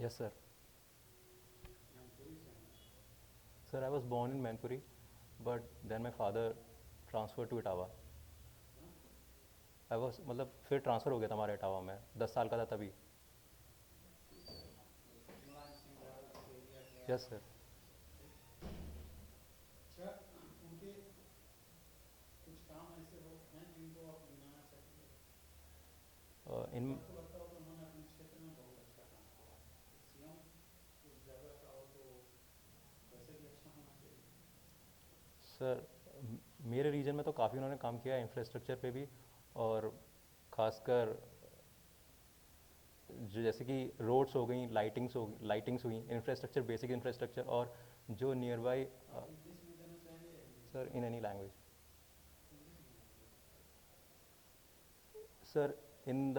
Yes, sir. Sir, I was born in Manpuri, but then my father transferred to Itawa. I was मतलब फिर transfer हो गया था हमारा इटावा में, 10 साल का था तभी. Yes sir. अच्छा, उनके कुछ काम ऐसे हो हैं जिनको आप गिना सकेंगे? इन आपको लगता हो कि उन्होंने अपने क्षेत्र में बहुत अच्छा काम किया, सीएम उस जगह का हो तो वैसे भी अच्छा होना चाहिए। सर मेरे रीजन में तो काफ़ी उन्होंने काम किया है इंफ्रास्ट्रक्चर पे भी, और ख़ासकर जो जैसे कि रोड्स हो गई, लाइटिंग्स हुई, इंफ्रास्ट्रक्चर, बेसिक इंफ्रास्ट्रक्चर, और जो नियर बाई. आप इंग्लिश में देना चाहेंगे या हिंदी में? Sir in any language. English में देना चाहिए। Sir, in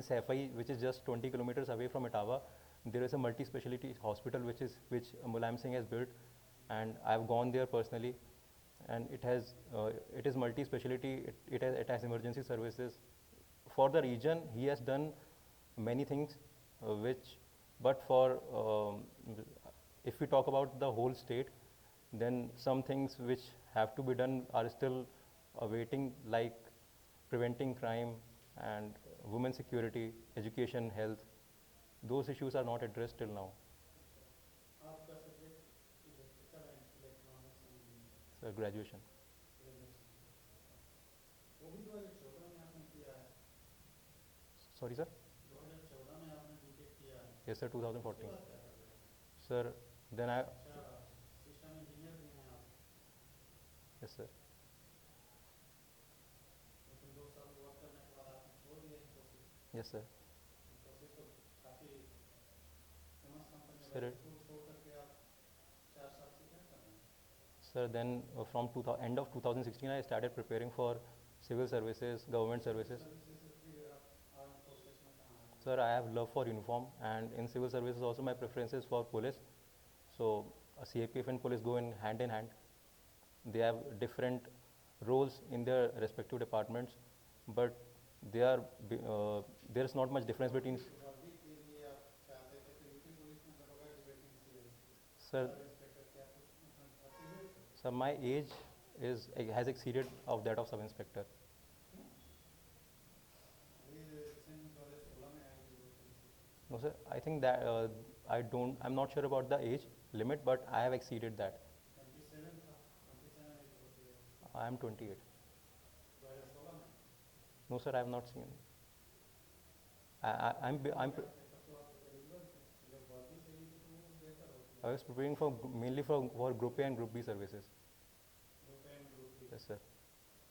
Saifai, which is just 20 kilometers away from Etawah, there is a multi-specialty hospital which Mulayam Singh has built, and I've gone there personally, and it is multi-specialty. It has emergency services. For the region, he has done many things, which, but for if we talk about the whole state, then some things which have to be done are still awaiting, like preventing crime and women security, education, health. Those issues are not addressed till now. अच्छा, आपका subject electrical and electronics engineering, So graduation. Graduation है। वो भी 2014 में आपने किया है? Sorry, sir. 2014 में आपने बीटेक किया है? Yes, sir. उसके 2014. बाद क्या कर रहे हैं? Sir, then I. अच्छा, सिस्टम इंजीनियर भी हैं आप, Yes, sir. लेकिन 2 साल वर्क करने के बाद आपने छोड़ दिया इन्फोसिस। Yes, sir. इन्फोसिस तो काफ़ी फेमस कंपनी है, Sir, वैसे उसको छोड़ करके आप 4 साल से क्या कर रहे हैं? sir. Then from end of 2016, I started preparing for civil services, government civil services. Services से फिर आप आर्म फोर्सेस में कहाँ आ गए? Sir, I have love for uniform, and in civil services also my preference is for police. So CAPF and police go in hand. They have different roles in their respective departments, but they are there is not much difference between. वर्दी के लिए आप चाहते थे तो UP police में तो बगैर डिबेटिंग सी Sir, सब इंस्पेक्टर क्या कुछ अचीव हुए थे? sir, my age has exceeded of that of sub inspector. क्यों? अभी रिसेंट में 2016 में आई थी vacancy. No, sir. I think that I'm not sure about the age limit, but I have exceeded that. 27 था, 27 एज होती है। I am 28. 2016 में No, sir. I have not seen. क्यों I'm गए थे? तब तो आप एलिजिबल थे, जब वर्दी चाहिए थी तो वो बेहतर होती I है। was preparing for mainly for Group A and Group B services. Group A and group B, Yes, sir.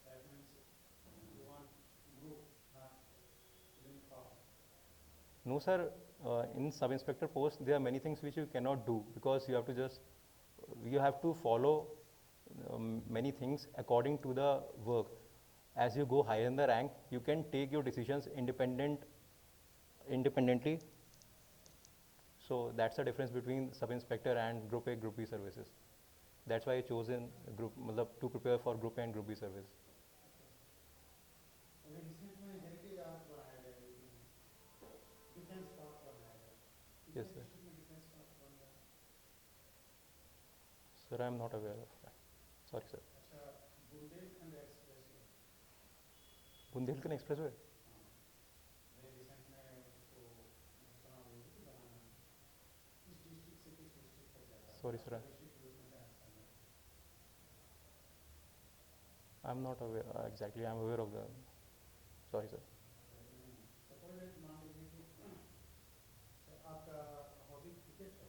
That means you want group not uniform. No, sir. In sub inspector post, there are many things which you cannot do because you have to follow many things according to the work. As you go higher in the rank, you can take your decisions independently. So that's the difference between sub inspector and Group A, Group B services. That's why I chosen group मतलब to prepare for Group A and Group B service. अभी recent में heritage arc बनाया गया UP में, defence park बनाया गया, Yes, कितने sir. District में डिफेंस पार्क बन गया? Sir, I am not aware of that. Sorry, sir. अच्छा, Bundelkhand express way, Bundelkhand Expressway. हाँ, अभी रिसेंट में उसको घोषणा हुई थी कि बनाना है। किस डिस्ट्रिक्ट से किस डिस्ट्रिक्ट तक जाता है? Sorry, आपका sir. डिस्ट्रिक्ट भी उसमें कनेक्शन है? I'm not aware exactly. I'm aware of the. Sorry, sir. Suppose that, मान लीजिए कि आपका हॉबी क्रिकेट है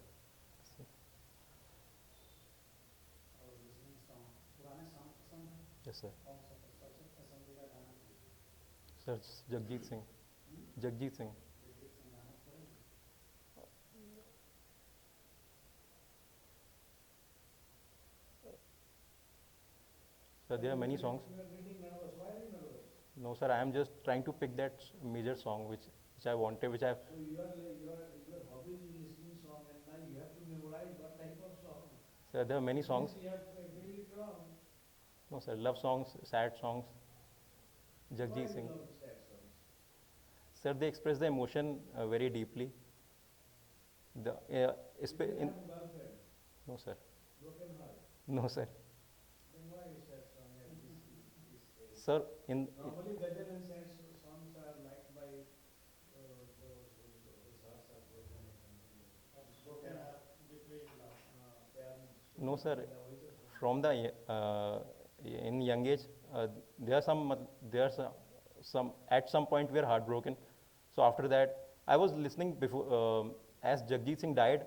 और लिसनिंग सॉन्ग, पुराने सॉन्ग पसंद है, Yes, sir. कौन सा सबसे पसंदीदा गाना कोई? Sir, Jagjit Singh. Jagjit Singh. Jagjit Singh गाना पढ़ेंगे? Sir, there are many songs. You are getting nervous. Why are you nervous? No, sir, I am just trying to pick that major song which I wanted, which I have. So your hobby is listening song, and now you have to memorize what type of song. Sir, there are many songs. Means you have getting it wrong. No, sir, love songs, sad songs. Why Jagjit you Singh. love sad songs? Sir, they express the emotion very deeply. The, You espe- didn't in, have a girlfriend, no, sir. broken heart. No, sir. Then why is that song at this age? Sir, in Normally, ghazal and sad songs are liked by those whose hearts are broken or something like that. Broken heart, deeply in love. no, sir. From the in young age, there are some at some point we are heartbroken. So after that, I was listening before as Jagjit Singh died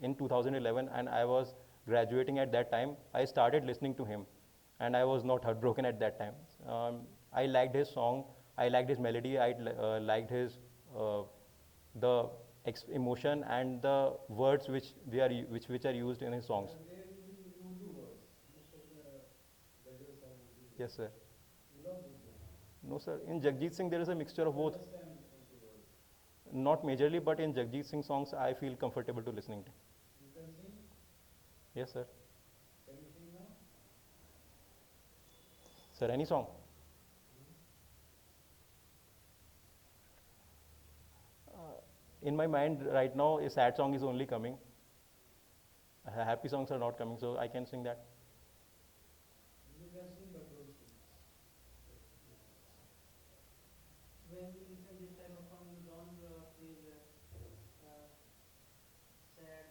in 2011, and I was graduating at that time. I started listening to him, and I was not heartbroken at that time. I liked his song. I liked his melody. I liked his the emotion and the words which are used in his songs. They are using Urdu words. Most of the ghazals are Urdu words. Yes, sir. You love Urdu. No, sir. In Jagjit Singh, there is a mixture of You both. understand Urdu words. Not majorly, but in Jagjit Singh songs, I feel comfortable to listening to. You can sing? Yes, sir. Can you sing now? Sir, any song? In my mind right now, a sad song is only coming. Happy songs are not coming, so I can sing that. You can sing, but don't sing. When you listen this type of song, you don't feel sad.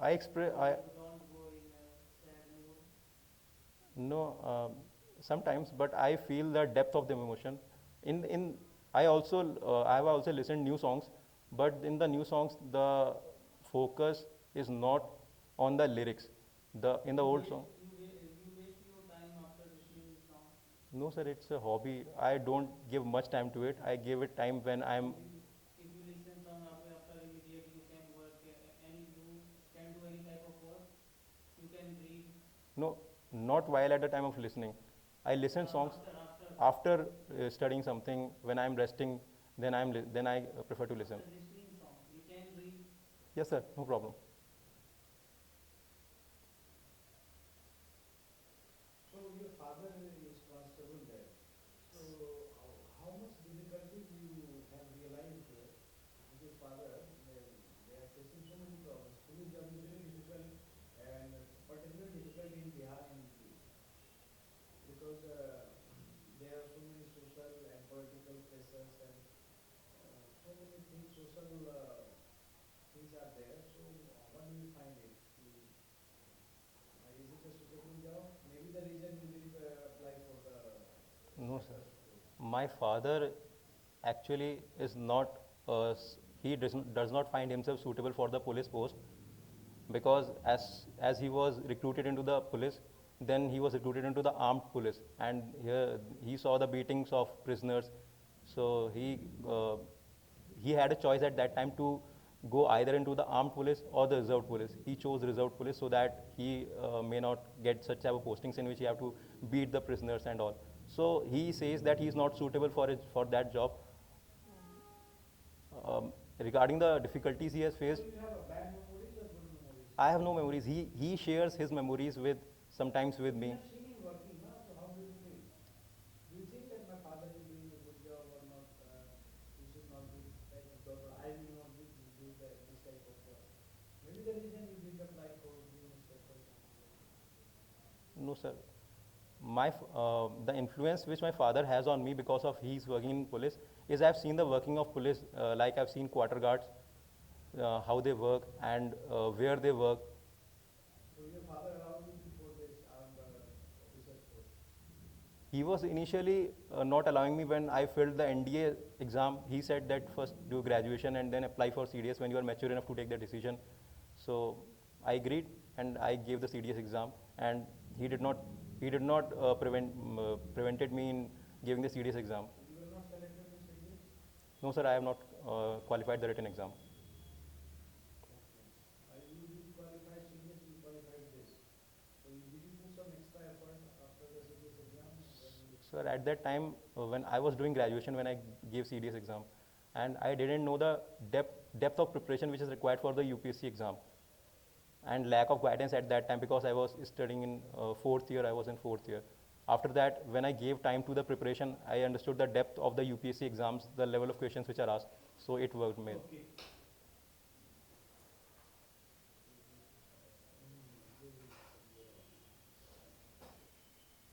I express. I You don't go in a sad mood. No, sometimes, but I feel the depth of the emotion. In I have also listened new songs, but in the new songs the focus is not on the lyrics. In the old song, You waste your time after listening this song. no, sir, it's a hobby. I don't give much time to it. I give it time when I'm If you listen song after immediate, you can work any you can do any type of work. You can read. no, not while at the time of listening. I listen songs after studying something when I'm resting. Then I prefer to listen. After listening song, you can read. Yes, sir, no problem. So your father is constable there. So how much difficulties you have realized with your father? They are facing so many problems. Police job is very difficult, and particularly difficult in Bihar and UP because there are so many social and political pressures and so many things, social things are there. So what do you find it? Is it a suitable job? Maybe the reason you didn't apply for the No, sir. inspector's post. My father actually is not, he does not find himself suitable for the police post because as he was recruited into the police, then he was recruited into the armed police, and here he saw the beatings of prisoners. So he had a choice at that time to go either into the armed police or the reserved police. He chose reserved police so that he may not get such type of postings in which he have to beat the prisoners and all. So he says that he is not suitable for that job. Regarding the difficulties he has faced, So you have a bad memories or good memories? I have no memories. He shares his memories with sometimes with You me. have seen him working now, so how do you feel? Do you think that my father is doing a good job or not? He should not do this type of job, or I will not do this type of job. Maybe the reason you didn't apply for being inspector or something like that. No, sir. The influence which my father has on me because of he's working in police is I've seen the working of police, like I've seen quarter guards, how they work and where they work. So your father allowed you for this armed officer's post. He was initially not allowing me when I filled the NDA exam. He said that first do graduation and then apply for CDS when you are mature enough to take the decision. So I agreed and I gave the CDS exam, and he did not prevented me in giving the CDS exam. You were not selected in CDS? No, sir, I have not qualified the written exam. You didn't qualify CDS, you qualified this. So did you put some extra effort after the CDS exam? Sir, at that time when I was doing graduation, when I gave CDS exam, and I didn't know the depth of preparation which is required for the UPSC exam, and lack of guidance at that time because I was studying in fourth year. I was in fourth year. After that, when I gave time to the preparation, I understood the depth of the UPSC exams, the level of questions which are asked. So it worked me. Okay.